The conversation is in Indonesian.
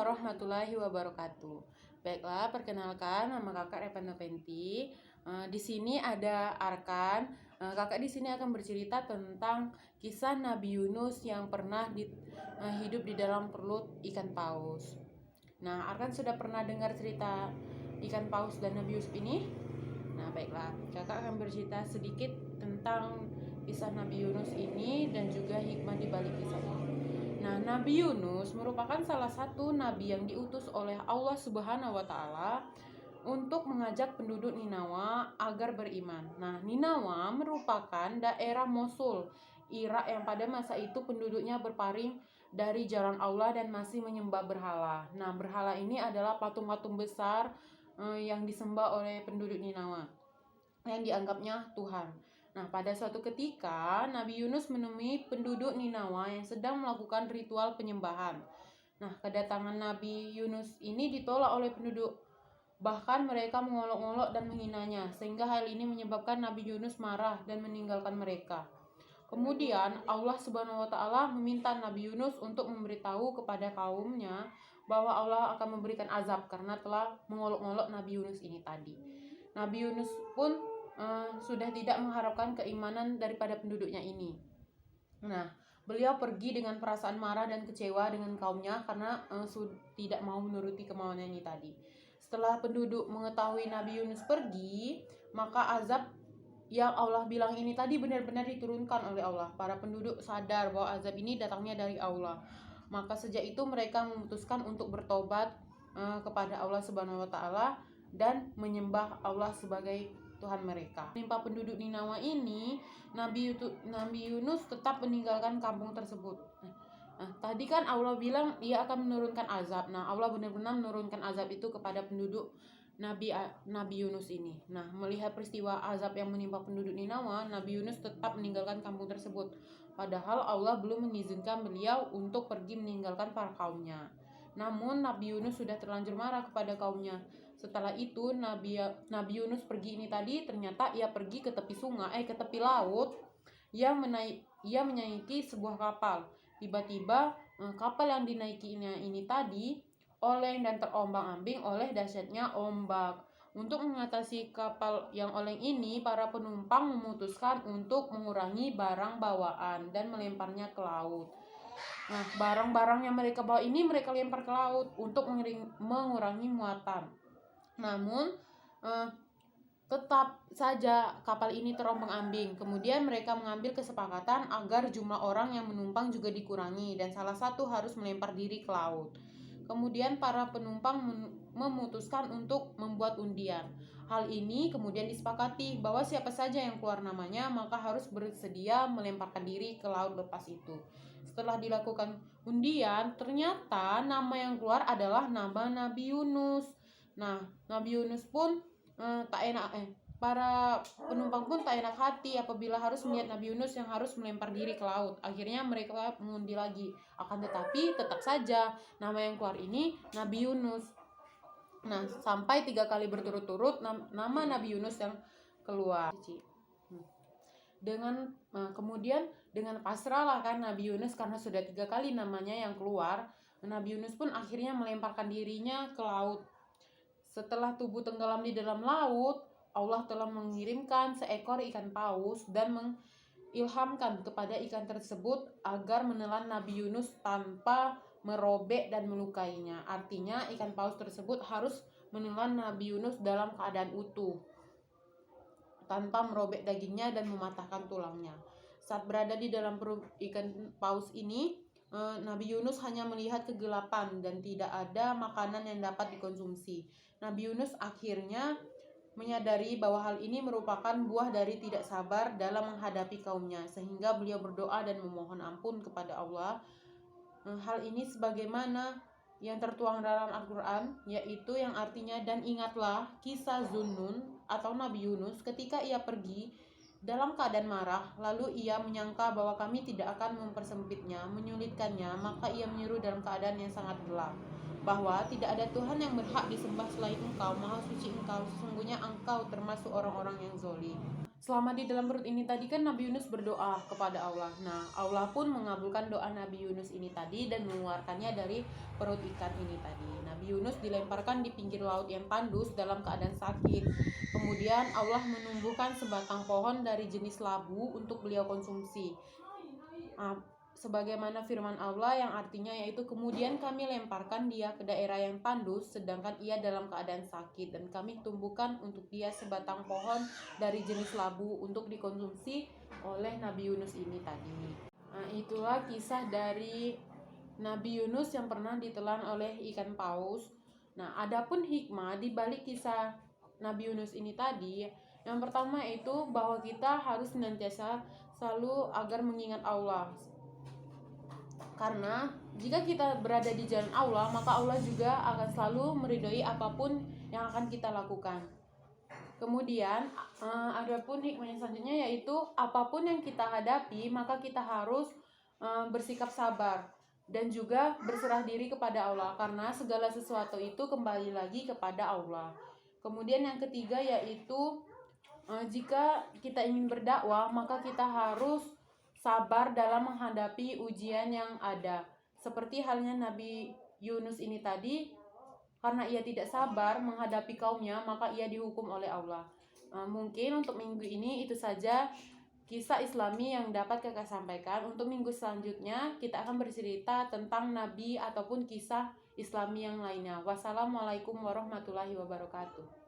warahmatullahi wabarakatuh. Baiklah, perkenalkan nama kakak Repan Noventi. Di sini ada Arkan. Kakak di sini akan bercerita tentang kisah Nabi Yunus yang pernah hidup di dalam perut ikan paus. Nah, Arkan sudah pernah dengar cerita ikan paus dan Nabi Yunus ini? Nah, baiklah, kakak akan bercerita sedikit tentang kisah Nabi Yunus ini dan juga hikmah di balik kisah ini. Nah, Nabi Yunus merupakan salah satu nabi yang diutus oleh Allah Subhanahu wa taala untuk mengajak penduduk Ninawa agar beriman. Nah, Ninawa merupakan daerah Mosul, Irak yang pada masa itu penduduknya berpaling dari jalan Allah dan masih menyembah berhala. Nah, berhala ini adalah patung-patung besar yang disembah oleh penduduk Ninawa yang dianggapnya Tuhan. Nah, pada suatu ketika, Nabi Yunus menemui penduduk Ninawa yang sedang melakukan ritual penyembahan. Nah, kedatangan Nabi Yunus ini ditolak oleh penduduk. Bahkan mereka mengolok-olok dan menghinanya, sehingga hal ini menyebabkan Nabi Yunus marah dan meninggalkan mereka. Kemudian, Allah Subhanahu wa taala meminta Nabi Yunus untuk memberitahu kepada kaumnya bahwa Allah akan memberikan azab karena telah mengolok-olok Nabi Yunus ini tadi. Nabi Yunus pun sudah tidak mengharapkan keimanan daripada penduduknya ini. Nah, beliau pergi dengan perasaan marah dan kecewa dengan kaumnya karena tidak mau menuruti kemauannya ini tadi. Setelah penduduk mengetahui Nabi Yunus pergi, maka azab yang Allah bilang ini tadi benar-benar diturunkan oleh Allah. Para penduduk sadar bahwa azab ini datangnya dari Allah. Maka sejak itu mereka memutuskan untuk bertobat kepada Allah Subhanahu wa taala dan menyembah Allah sebagai Tuhan mereka. Menimpa penduduk Ninawa ini, Nabi Yunus tetap meninggalkan kampung tersebut. Nah, tadi kan Allah bilang Ia akan menurunkan azab. Nah, Allah benar-benar menurunkan azab itu kepada penduduk Nabi Yunus ini. Nah, melihat peristiwa azab yang menimpa penduduk Ninawa, Nabi Yunus tetap meninggalkan kampung tersebut. Padahal Allah belum mengizinkan beliau untuk pergi meninggalkan para kaumnya. Namun Nabi Yunus sudah terlanjur marah kepada kaumnya. Setelah itu Nabi Yunus pergi ini tadi, ternyata ia pergi ke tepi sungai, ke tepi laut. Ia menaiki sebuah kapal. Tiba-tiba kapal yang dinaikinya ini tadi oleng dan terombang-ambing oleh dahsyatnya ombak. Untuk mengatasi kapal yang oleng ini, para penumpang memutuskan untuk mengurangi barang bawaan dan melemparnya ke laut. Nah, barang-barang yang mereka bawa ini mereka lempar ke laut untuk mengurangi muatan. Namun tetap saja kapal ini terombang-ambing. Kemudian mereka mengambil kesepakatan agar jumlah orang yang menumpang juga dikurangi dan salah satu harus melempar diri ke laut. Kemudian para penumpang memutuskan untuk membuat undian. Hal ini kemudian disepakati bahwa siapa saja yang keluar namanya maka harus bersedia melemparkan diri ke laut lepas itu. Setelah dilakukan undian, ternyata nama yang keluar adalah nama Nabi Yunus. Nah, Nabi Yunus pun para penumpang pun tak enak hati apabila harus melihat Nabi Yunus yang harus melempar diri ke laut. Akhirnya mereka mengundi lagi. Akan tetapi tetap saja nama yang keluar ini Nabi Yunus. Nah, sampai 3 kali berturut-turut nama Nabi Yunus yang keluar. Kemudian dengan pasrahlah kan Nabi Yunus karena sudah 3 kali namanya yang keluar. Nabi Yunus pun akhirnya melemparkan dirinya ke laut. Setelah tubuh tenggelam di dalam laut, Allah telah mengirimkan seekor ikan paus dan mengilhamkan kepada ikan tersebut agar menelan Nabi Yunus tanpa merobek dan melukainya. Artinya ikan paus tersebut harus menelan Nabi Yunus dalam keadaan utuh, tanpa merobek dagingnya dan mematahkan tulangnya. Saat berada di dalam perut ikan paus ini, Nabi Yunus hanya melihat kegelapan dan tidak ada makanan yang dapat dikonsumsi. Nabi Yunus akhirnya menyadari bahwa hal ini merupakan buah dari tidak sabar dalam menghadapi kaumnya, sehingga beliau berdoa dan memohon ampun kepada Allah. Hal ini sebagaimana yang tertuang dalam Al-Quran, yaitu yang artinya, dan ingatlah kisah Zunnun atau Nabi Yunus ketika ia pergi dalam keadaan marah, lalu ia menyangka bahwa kami tidak akan mempersempitnya, menyulitkannya, maka ia menyeru dalam keadaan yang sangat gelap bahwa tidak ada Tuhan yang berhak disembah selain Engkau, Maha Suci Engkau, sesungguhnya Engkau termasuk orang-orang yang zalim. selama di dalam perut ini tadi kan Nabi Yunus berdoa kepada Allah. Nah, Allah pun mengabulkan doa Nabi Yunus ini tadi dan mengeluarkannya dari perut ikan ini tadi. Nabi Yunus dilemparkan di pinggir laut yang tandus dalam keadaan sakit. Kemudian Allah menumbuhkan sebatang pohon dari jenis labu untuk beliau konsumsi. Sebagaimana firman Allah yang artinya yaitu kemudian kami lemparkan dia ke daerah yang tandus sedangkan ia dalam keadaan sakit, dan kami tumbuhkan untuk dia sebatang pohon dari jenis labu untuk dikonsumsi oleh Nabi Yunus ini tadi. Itulah kisah dari Nabi Yunus yang pernah ditelan oleh ikan paus. Nah, adapun hikmah di balik kisah Nabi Yunus ini tadi, yang pertama itu bahwa kita harus senantiasa selalu agar mengingat Allah. Karena jika kita berada di jalan Allah, maka Allah juga akan selalu meridhoi apapun yang akan kita lakukan. Kemudian adapun hikmahnya selanjutnya yaitu apapun yang kita hadapi, maka kita harus bersikap sabar dan juga berserah diri kepada Allah, karena segala sesuatu itu kembali lagi kepada Allah. Kemudian yang ketiga yaitu jika kita ingin berdakwah, maka kita harus sabar dalam menghadapi ujian yang ada. Seperti halnya Nabi Yunus ini tadi, karena ia tidak sabar menghadapi kaumnya, maka ia dihukum oleh Allah. Mungkin untuk minggu ini itu saja kisah Islami yang dapat kakak sampaikan. Untuk minggu selanjutnya kita akan bercerita tentang Nabi ataupun kisah Islami yang lainnya. Wassalamualaikum warahmatullahi wabarakatuh.